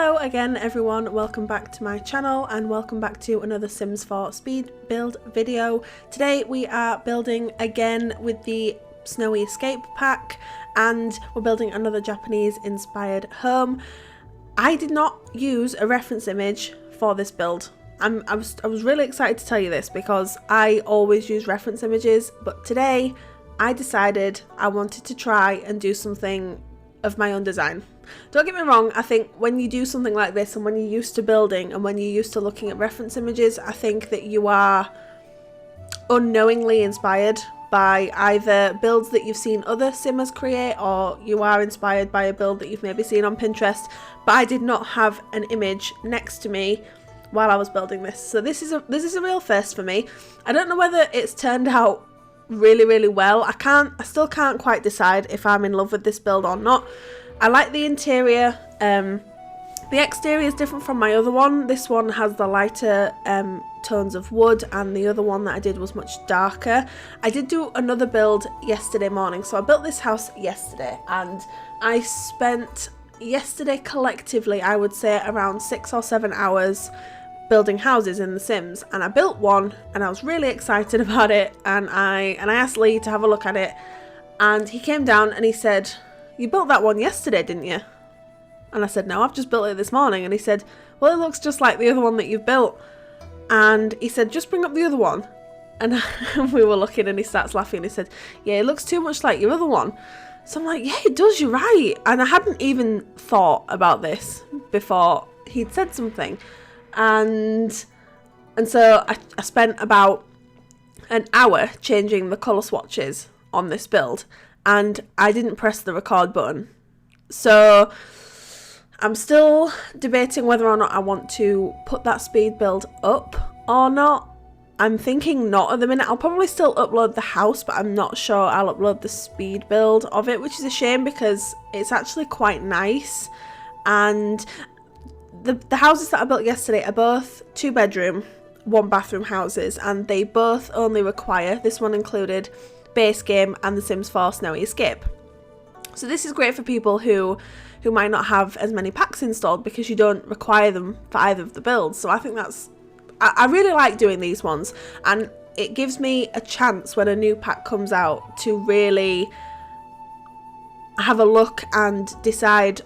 Hello again everyone, welcome back to my channel and welcome back to another Sims 4 speed build video. Today we are building again with the Snowy Escape pack and we're building another Japanese inspired home. I did not use a reference image for this build. I was really excited to tell you this because I always use reference images, but today I decided I wanted to try and do something of my own design. Don't get me wrong, I think when you do something like this and when you're used to building and when you're used to looking at reference images, I think that you are unknowingly inspired by either builds that you've seen other simmers create or you are inspired by a build that you've maybe seen on Pinterest. But I did not have an image next to me while I was building this, so this is a real first for me. I don't know whether it's turned out really well. I still can't quite decide if I'm in love with this build or not. I like the interior. The exterior is different from my other one. This one has the lighter tones of wood and the other one that I did was much darker. I did do another build yesterday morning, so I built this house yesterday and I spent yesterday collectively, I would say, around 6 or 7 hours building houses in The Sims, and I built one and I was really excited about it, and I asked Lee to have a look at it, and he came down and he said, "You built that one yesterday, didn't you?" And I said, "No, I've just built it this morning." And he said, "Well, it looks just like the other one that you've built." And he said, "Just bring up the other one." And we were looking and he starts laughing and he said, "Yeah, it looks too much like your other one." So I'm like, "Yeah, it does, you're right." And I hadn't even thought about this before he'd said something. And so I spent about an hour changing the colour swatches on this build and I didn't press the record button. So I'm still debating whether or not I want to put that speed build up or not. I'm thinking not at the minute. I'll probably still upload the house, but I'm not sure I'll upload the speed build of it, which is a shame because it's actually quite nice. And the houses that I built yesterday are both 2-bedroom, 1-bathroom houses, and they both only require, this one included, base game and The Sims 4 Snowy Escape. So this is great for people who might not have as many packs installed because you don't require them for either of the builds. So I think I really like doing these ones, and it gives me a chance when a new pack comes out to really have a look and decide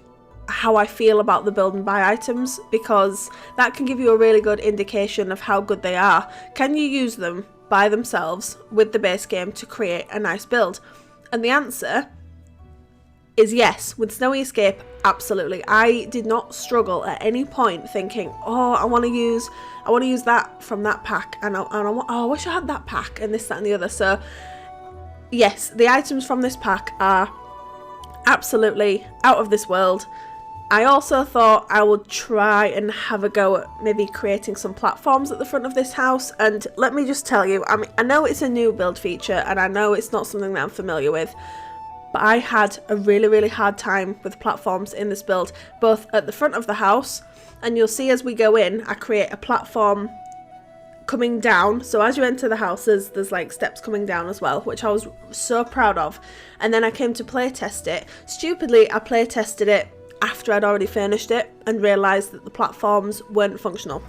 how I feel about the build and buy items, because that can give you a really good indication of how good they are. Can you use them by themselves with the base game to create a nice build? And the answer is yes. With Snowy Escape, absolutely. I did not struggle at any point thinking, oh, I want to use that from that pack, and I wish I had that pack, and this, that and the other. So yes, the items from this pack are absolutely out of this world. I also thought I would try and have a go at maybe creating some platforms at the front of this house, and let me just tell you, I know it's a new build feature and I know it's not something that I'm familiar with, but I had a really hard time with platforms in this build, both at the front of the house, and you'll see as we go in, I create a platform coming down. So as you enter the house, there's like steps coming down as well, which I was so proud of. And then I came to play test it. Stupidly, I play tested it after I'd already furnished it and realised that the platforms weren't functional.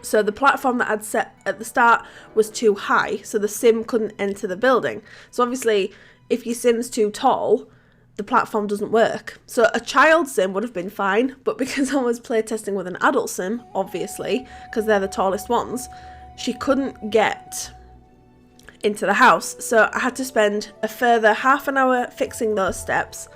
So the platform that I'd set at the start was too high, so the sim couldn't enter the building. So obviously, if your sim's too tall, the platform doesn't work. So a child sim would have been fine, but because I was playtesting with an adult sim, obviously, because they're the tallest ones, she couldn't get into the house. So I had to spend a further half an hour fixing those steps.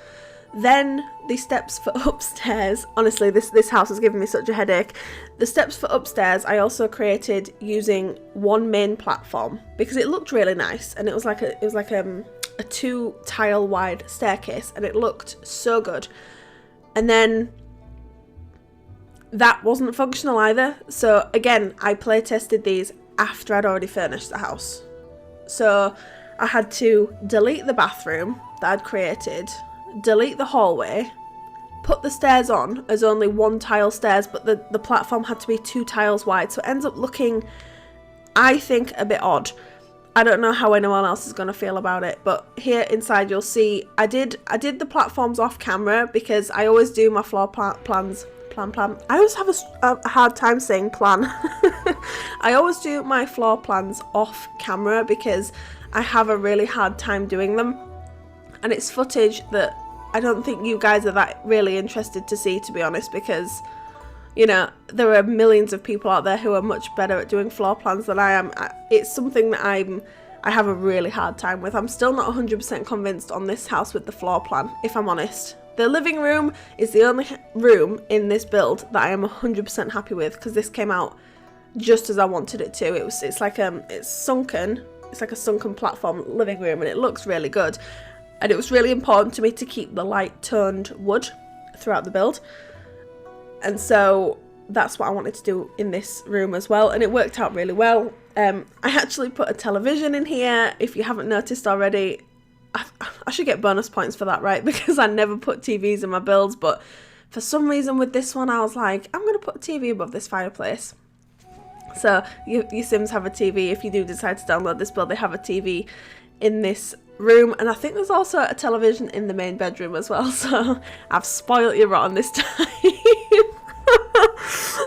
Then the steps for upstairs, honestly this house has given me such a headache. The steps for upstairs I also created using one main platform because it looked really nice, and it was like a 2-tile wide staircase and it looked so good. And then that wasn't functional either, so again I play tested these after I'd already furnished the house. So I had to delete the bathroom that I'd created, delete the hallway, put the stairs on as only 1-tile stairs, but the platform had to be 2 tiles wide, so it ends up looking, I think, a bit odd. I don't know how anyone else is going to feel about it, but here inside you'll see I did the platforms off camera because I always do my floor plans plan. I always have a hard time saying plan. I always do my floor plans off camera because I have a really hard time doing them, and it's footage that I don't think you guys are that really interested to see, to be honest, because, you know, there are millions of people out there who are much better at doing floor plans than I am. It's something that I have a really hard time with. I'm still not 100% convinced on this house with the floor plan, if I'm honest. The living room is the only room in this build that I am 100% happy with, because this came out just as I wanted it to. It's like it's sunken. It's like a sunken platform living room, and it looks really good. And it was really important to me to keep the light toned wood throughout the build. And so that's what I wanted to do in this room as well, and it worked out really well. I actually put a television in here, if you haven't noticed already. I should get bonus points for that, right? Because I never put TVs in my builds, but for some reason with this one I was like, I'm going to put a TV above this fireplace. So your Sims have a TV. If you do decide to download this build, they have a TV in this room, and I think there's also a television in the main bedroom as well, so I've spoiled you rotten this time.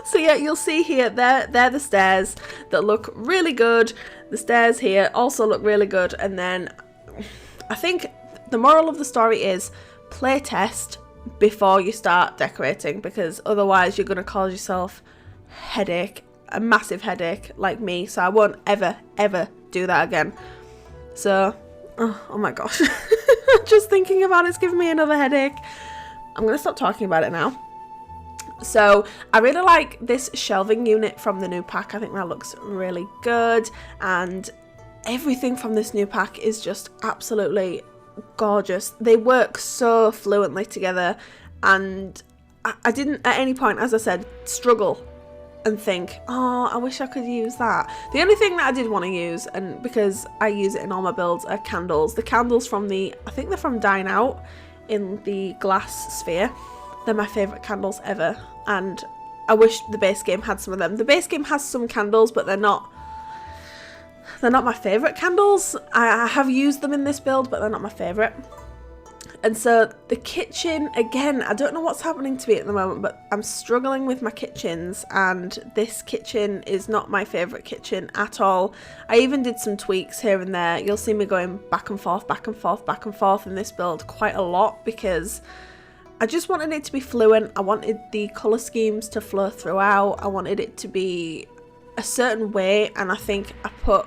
So yeah, you'll see here, they're the stairs that look really good. The stairs here also look really good, and then I think the moral of the story is play test before you start decorating, because otherwise you're going to cause yourself a massive headache like me, so I won't ever do that again. So oh my gosh, just thinking about it's giving me another headache. I'm going to stop talking about it now. So I really like this shelving unit from the new pack. I think that looks really good, and everything from this new pack is just absolutely gorgeous. They work so fluently together, and I didn't at any point, as I said, struggle and think, oh, I wish I could use that. The only thing that I did want to use, and because I use it in all my builds, are candles. The candles from I think they're from Dine Out in the glass sphere. They're my favourite candles ever, and I wish the base game had some of them. The base game has some candles, but they're not my favourite candles. I have used them in this build, but they're not my favourite. And so the kitchen, again, I don't know what's happening to me at the moment, but I'm struggling with my kitchens, and this kitchen is not my favourite kitchen at all. I even did some tweaks here and there. You'll see me going back and forth in this build quite a lot, because I just wanted it to be fluent. I wanted the colour schemes to flow throughout. I wanted it to be a certain way, and I think I put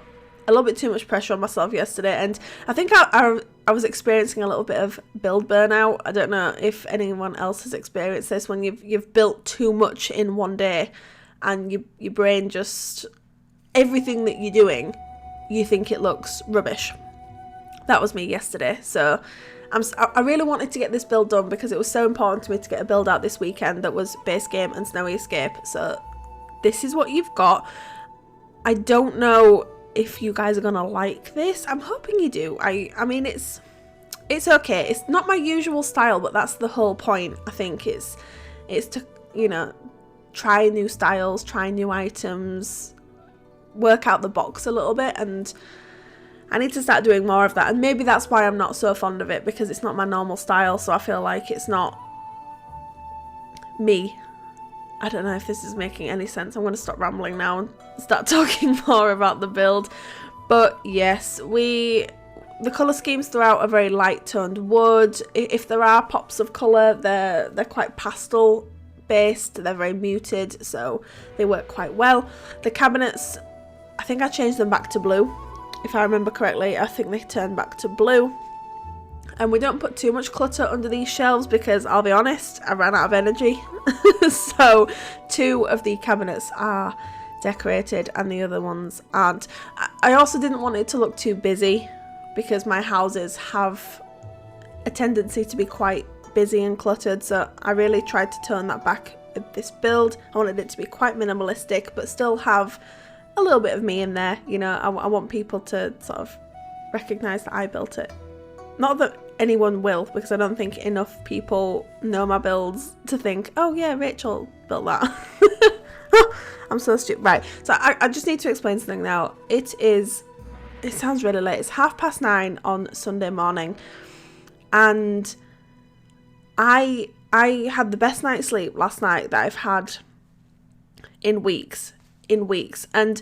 a little bit too much pressure on myself yesterday, and I think I was experiencing a little bit of build burnout. I don't know if anyone else has experienced this, when you've built too much in one day, and your brain just, everything that you're doing, you think it looks rubbish. That was me yesterday. So I really wanted to get this build done, because it was so important to me to get a build out this weekend that was base game and Snowy Escape. So this is what you've got. I don't know if you guys are gonna like this. I'm hoping you do. I mean, it's okay. It's not my usual style, but that's the whole point. I think it's to, you know, try new styles, try new items, work out the box a little bit, and I need to start doing more of that. And maybe that's why I'm not so fond of it, because it's not my normal style, so I feel like it's not me. I don't know if this is making any sense. I'm going to stop rambling now and start talking more about the build. But yes, the colour schemes throughout are very light toned wood. If there are pops of colour, they're quite pastel based. They're very muted, so they work quite well. The cabinets, I think I changed them back to blue. If I remember correctly, I think they turned back to blue. And we don't put too much clutter under these shelves, because I'll be honest, I ran out of energy. So 2 of the cabinets are decorated and the other ones aren't. I also didn't want it to look too busy, because my houses have a tendency to be quite busy and cluttered, so I really tried to tone that back with this build. I wanted it to be quite minimalistic, but still have a little bit of me in there. You know, I want people to sort of recognise that I built it. Not that anyone will, because I don't think enough people know my builds to think, oh yeah, Rachel built that. I'm so stupid. Right, so I just need to explain something now. It sounds really late. It's 9:30 on Sunday morning, and I I had the best night's sleep last night that I've had in weeks. And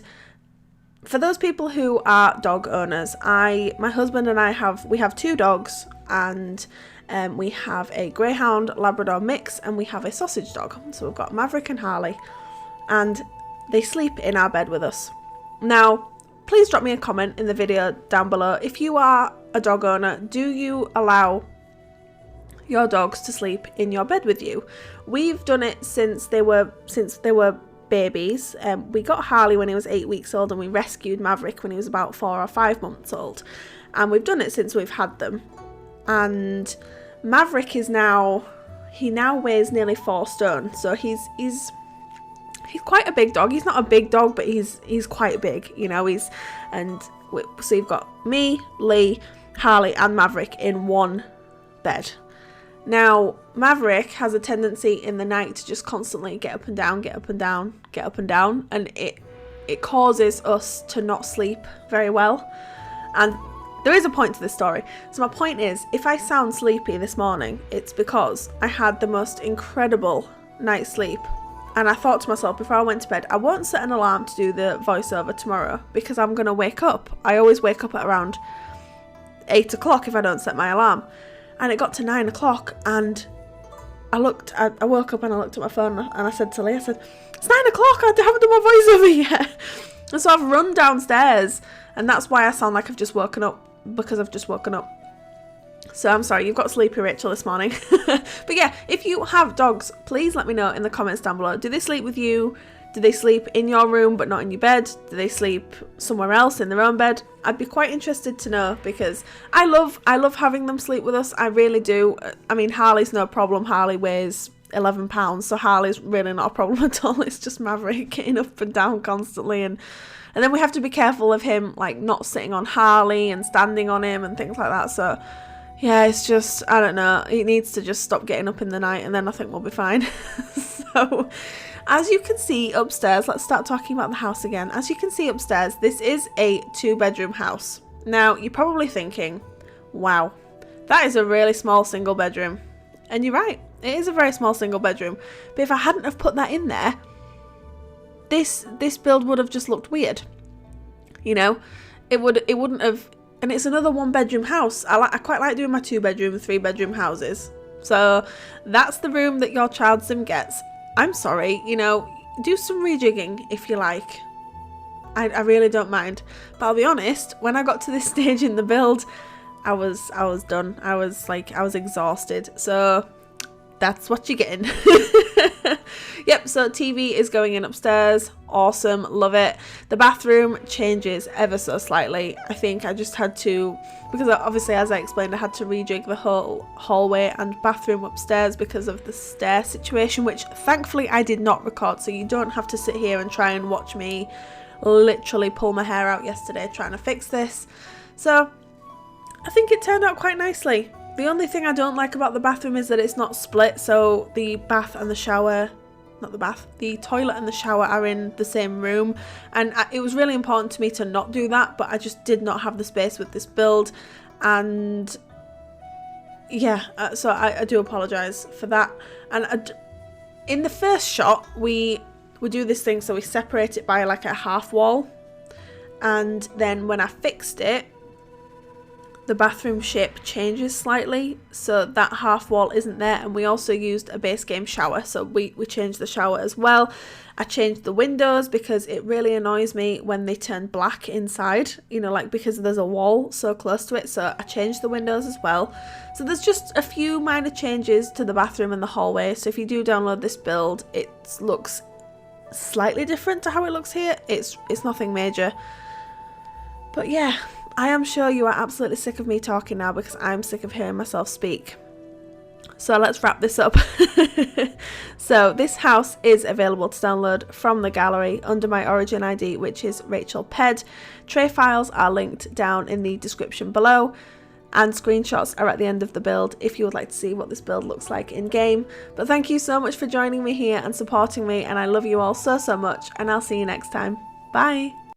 for those people who are dog owners, my husband and I have 2 dogs, and we have a Greyhound Labrador mix, and we have a sausage dog. So we've got Maverick and Harley, and they sleep in our bed with us. Now, please drop me a comment in the video down below. If you are a dog owner, do you allow your dogs to sleep in your bed with you? We've done it since they were babies. We got Harley when he was 8 weeks old, and we rescued Maverick when he was about 4 or 5 months old, and we've done it since we've had them. And Maverick is now weighs nearly 4 stone, so he's quite a big dog. He's not a big dog, but he's quite big, you know. So you've got me, Lee, Harley and Maverick in one bed. Now, Maverick has a tendency in the night to just constantly get up and down, get up and down, get up and down, and it causes us to not sleep very well. And there is a point to this story. So my point is, if I sound sleepy this morning, it's because I had the most incredible night's sleep. And I thought to myself before I went to bed, I won't set an alarm to do the voiceover tomorrow because I'm going to wake up. I always wake up at around 8 o'clock if I don't set my alarm. And it got to 9 o'clock, and I woke up and I looked at my phone, and I said to Lee, it's 9 o'clock, I haven't done my voiceover yet. And so I've run downstairs, and that's why I sound like I've just woken up, because I've just woken up. So I'm sorry, you've got sleepy Rachel this morning. But yeah, if you have dogs, please let me know in the comments down below. Do they sleep with you? Do they sleep in your room but not in your bed? Do they sleep somewhere else in their own bed? I'd be quite interested to know, because I love having them sleep with us. I really do. I mean, Harley's no problem. Harley weighs 11 pounds, so Harley's really not a problem at all. It's just Maverick getting up and down constantly, and then we have to be careful of him, like, not sitting on Harley and standing on him and things like that. So yeah, it's just, I don't know, he needs to just stop getting up in the night, and then I think we'll be fine. So as you can see upstairs, let's start talking about the house again. As you can see upstairs, this is a 2-bedroom house. Now, you're probably thinking, wow, that is a really small single bedroom. And you're right, it is a very small single bedroom. But if I hadn't have put that in there, this build would have just looked weird. You know, it wouldn't have. And it's another 1-bedroom house. I quite like doing my 2-bedroom, 3-bedroom houses. So that's the room that your child sim gets. I'm sorry, you know, do some rejigging if you like. I really don't mind. But I'll be honest, when I got to this stage in the build, I was done. I was exhausted. So that's what you're getting. Yep, so TV is going in upstairs. Awesome, love it. The bathroom changes ever so slightly. I think I just had to, because obviously, as I explained, I had to rejig the whole hallway and bathroom upstairs because of the stair situation, which thankfully I did not record, so you don't have to sit here and try and watch me literally pull my hair out yesterday trying to fix this. So I think it turned out quite nicely. The only thing I don't like about the bathroom is that it's not split, so the bath and the shower, not the bath, the toilet and the shower are in the same room, and it was really important to me to not do that, but I just did not have the space with this build, and yeah, so I do apologise for that. And in the first shot, we do this thing, so we separate it by like a half wall, and then when I fixed it, the bathroom shape changes slightly, so that half wall isn't there, and we also used a base game shower, so we changed the shower as well. I changed the windows because it really annoys me when they turn black inside, you know, like because there's a wall so close to it, so I changed the windows as well. So there's just a few minor changes to the bathroom and the hallway, so if you do download this build, it looks slightly different to how it looks here. It's nothing major, but yeah, I am sure you are absolutely sick of me talking now because I'm sick of hearing myself speak. So let's wrap this up. So this house is available to download from the gallery under my Origin ID, which is RachelPedd. Tray files are linked down in the description below, and screenshots are at the end of the build if you would like to see what this build looks like in game. But thank you so much for joining me here and supporting me, and I love you all so much, and I'll see you next time. Bye!